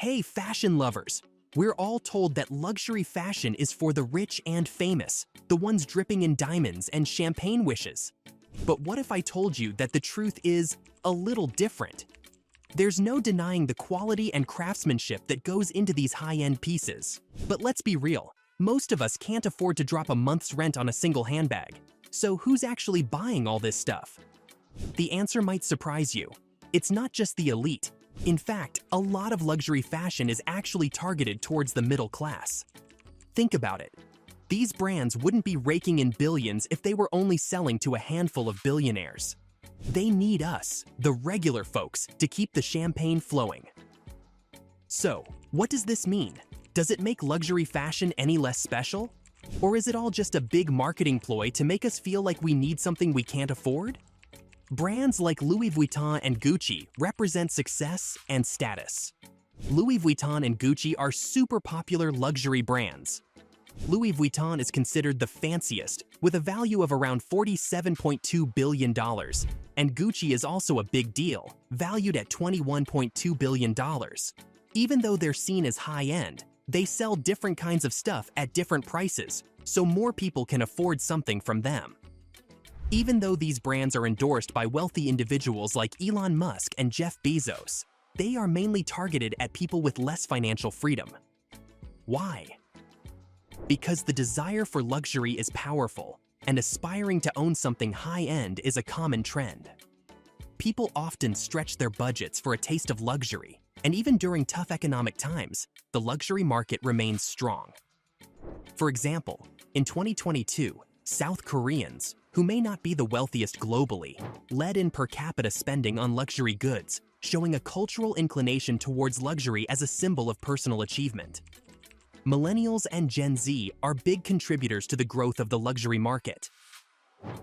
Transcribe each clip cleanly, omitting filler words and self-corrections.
Hey, fashion lovers! We're all told that luxury fashion is for the rich and famous, the ones dripping in diamonds and champagne wishes. But what if I told you that the truth is a little different? There's no denying the quality and craftsmanship that goes into these high-end pieces. But let's be real, most of us can't afford to drop a month's rent on a single handbag. So who's actually buying all this stuff? The answer might surprise you. It's not just the elite. In fact, a lot of luxury fashion is actually targeted towards the middle class. Think about it. These brands wouldn't be raking in billions if they were only selling to a handful of billionaires. They need us, the regular folks, to keep the champagne flowing. So, what does this mean? Does it make luxury fashion any less special? Or is it all just a big marketing ploy to make us feel like we need something we can't afford? Brands like Louis Vuitton and Gucci represent success and status. Louis Vuitton and Gucci are super popular luxury brands. Louis Vuitton is considered the fanciest, with a value of around $47.2 billion, and Gucci is also a big deal, valued at $21.2 billion. Even though they're seen as high-end, they sell different kinds of stuff at different prices, so more people can afford something from them. Even though these brands are endorsed by wealthy individuals like Elon Musk and Jeff Bezos, they are mainly targeted at people with less financial freedom. Why? Because the desire for luxury is powerful, and aspiring to own something high-end is a common trend. People often stretch their budgets for a taste of luxury, and even during tough economic times, the luxury market remains strong. For example, in 2022, South Koreans, who may not be the wealthiest globally, led in per capita spending on luxury goods, showing a cultural inclination towards luxury as a symbol of personal achievement. Millennials and Gen Z are big contributors to the growth of the luxury market.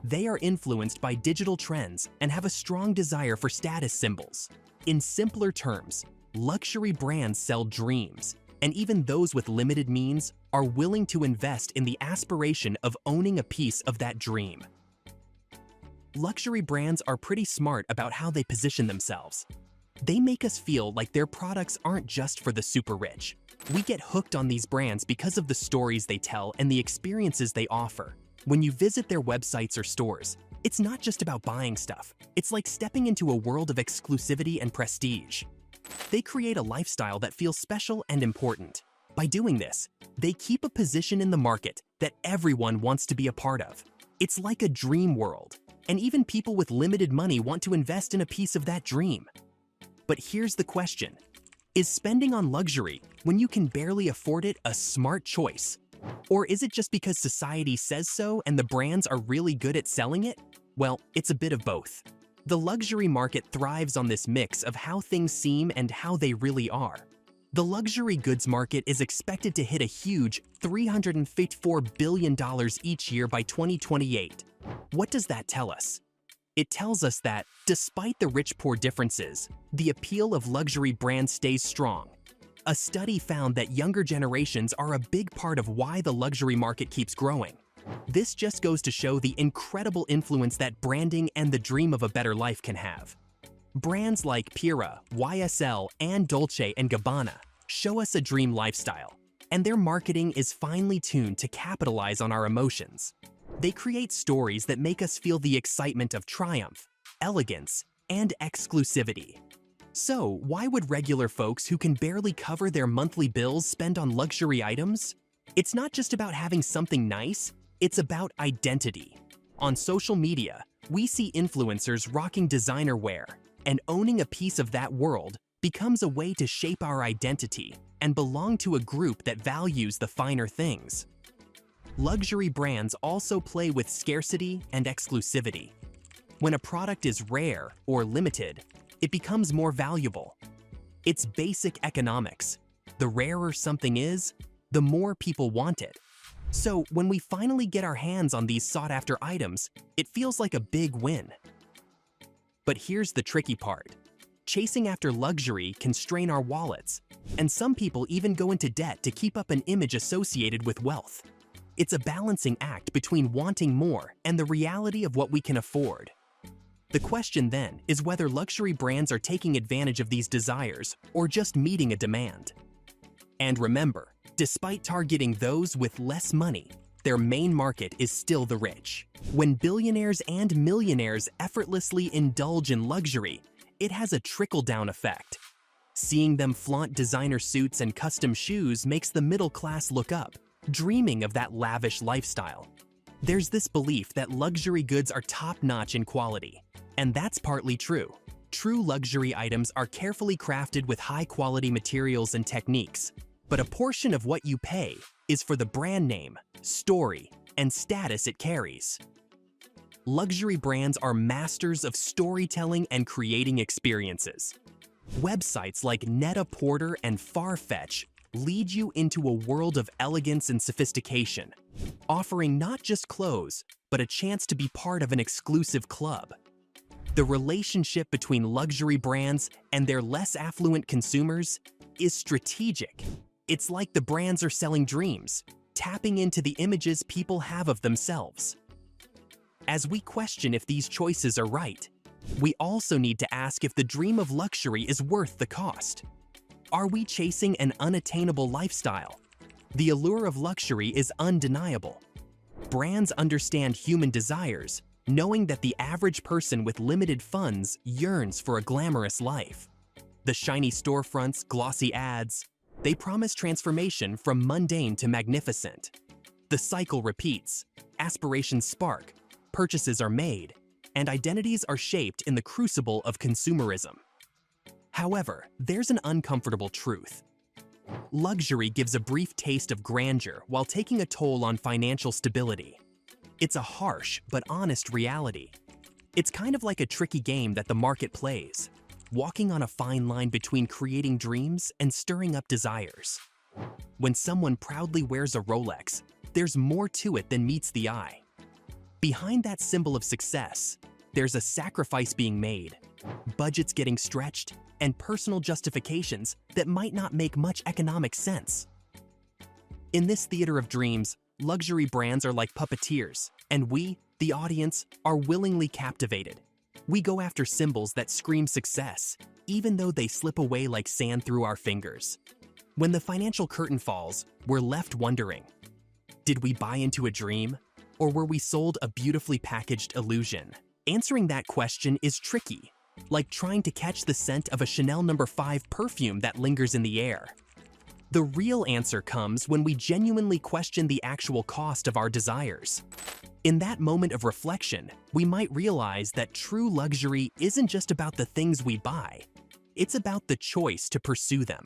They are influenced by digital trends and have a strong desire for status symbols. In simpler terms, luxury brands sell dreams, and even those with limited means are willing to invest in the aspiration of owning a piece of that dream. Luxury brands are pretty smart about how they position themselves. They make us feel like their products aren't just for the super rich. We get hooked on these brands because of the stories they tell and the experiences they offer. When you visit their websites or stores, it's not just about buying stuff. It's like stepping into a world of exclusivity and prestige. They create a lifestyle that feels special and important. By doing this, they keep a position in the market that everyone wants to be a part of. It's like a dream world, and even people with limited money want to invest in a piece of that dream. But here's the question. Is spending on luxury, when you can barely afford it, a smart choice? Or is it just because society says so and the brands are really good at selling it? Well, it's a bit of both. The luxury market thrives on this mix of how things seem and how they really are. The luxury goods market is expected to hit a huge $354 billion each year by 2028. What does that tell us? It tells us that, despite the rich-poor differences, the appeal of luxury brands stays strong. A study found that younger generations are a big part of why the luxury market keeps growing. This just goes to show the incredible influence that branding and the dream of a better life can have. Brands like Pira, YSL, and Dolce & Gabbana show us a dream lifestyle, and their marketing is finely tuned to capitalize on our emotions. They create stories that make us feel the excitement of triumph, elegance, and exclusivity. So, why would regular folks who can barely cover their monthly bills spend on luxury items? It's not just about having something nice, it's about identity. On social media, we see influencers rocking designer wear, and owning a piece of that world becomes a way to shape our identity and belong to a group that values the finer things. Luxury brands also play with scarcity and exclusivity. When a product is rare or limited, it becomes more valuable. It's basic economics. The rarer something is, the more people want it. So when we finally get our hands on these sought-after items, it feels like a big win. But here's the tricky part. Chasing after luxury can strain our wallets, and some people even go into debt to keep up an image associated with wealth. It's a balancing act between wanting more and the reality of what we can afford. The question then is whether luxury brands are taking advantage of these desires or just meeting a demand. And remember, despite targeting those with less money, their main market is still the rich. When billionaires and millionaires effortlessly indulge in luxury, it has a trickle-down effect. Seeing them flaunt designer suits and custom shoes makes the middle class look up, dreaming of that lavish lifestyle. There's this belief that luxury goods are top-notch in quality, and that's partly true. True luxury items are carefully crafted with high-quality materials and techniques, but a portion of what you pay is for the brand name, story, and status it carries. Luxury brands are masters of storytelling and creating experiences. Websites like Net-a-Porter and Farfetch lead you into a world of elegance and sophistication, offering not just clothes, but a chance to be part of an exclusive club. The relationship between luxury brands and their less affluent consumers is strategic. It's like the brands are selling dreams, tapping into the images people have of themselves. As we question if these choices are right, we also need to ask if the dream of luxury is worth the cost. Are we chasing an unattainable lifestyle? The allure of luxury is undeniable. Brands understand human desires, knowing that the average person with limited funds yearns for a glamorous life. The shiny storefronts, glossy ads, they promise transformation from mundane to magnificent. The cycle repeats, aspirations spark, purchases are made, and identities are shaped in the crucible of consumerism. However, there's an uncomfortable truth. Luxury gives a brief taste of grandeur while taking a toll on financial stability. It's a harsh but honest reality. It's kind of like a tricky game that the market plays, walking on a fine line between creating dreams and stirring up desires. When someone proudly wears a Rolex, there's more to it than meets the eye. Behind that symbol of success, there's a sacrifice being made, budgets getting stretched, and personal justifications that might not make much economic sense. In this theater of dreams, luxury brands are like puppeteers, and we, the audience, are willingly captivated. We go after symbols that scream success, even though they slip away like sand through our fingers. When the financial curtain falls, we're left wondering, did we buy into a dream, or were we sold a beautifully packaged illusion? Answering that question is tricky, like trying to catch the scent of a Chanel No. 5 perfume that lingers in the air. The real answer comes when we genuinely question the actual cost of our desires. In that moment of reflection, we might realize that true luxury isn't just about the things we buy, it's about the choice to pursue them.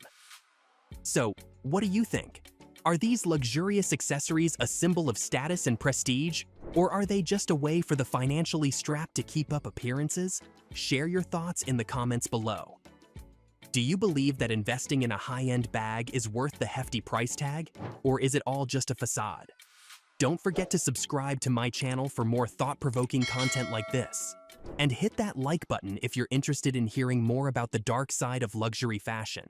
So, what do you think? Are these luxurious accessories a symbol of status and prestige, or are they just a way for the financially strapped to keep up appearances? Share your thoughts in the comments below. Do you believe that investing in a high-end bag is worth the hefty price tag, or is it all just a facade? Don't forget to subscribe to my channel for more thought-provoking content like this. And hit that like button if you're interested in hearing more about the dark side of luxury fashion.